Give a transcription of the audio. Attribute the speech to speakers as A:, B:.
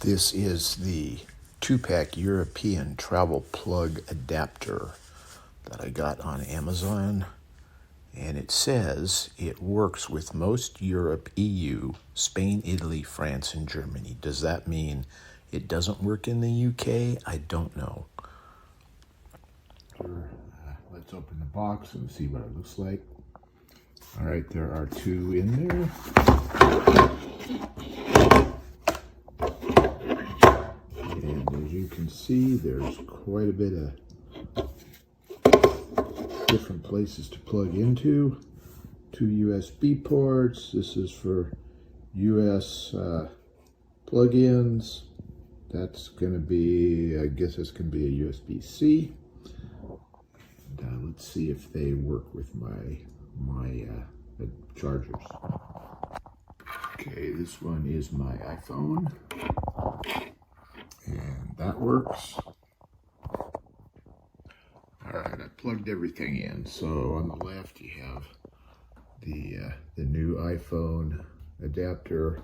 A: This is the 2-pack European travel plug adapter that I got on Amazon. And it says it works with most Europe, EU, Spain, Italy, France, and Germany. Does that mean it doesn't work in the UK? I don't know. Let's open the box and see what it looks like. All right, there are two in there. And as you can see, there's quite a bit of different places to plug into. Two USB ports. This is for US plug-ins. That's going to be, I guess it's going to be a USB-C. Let's see if they work with my chargers. Okay, this one is my iPhone, and that works. All right, I plugged everything in. So on the left you have the new iPhone adapter,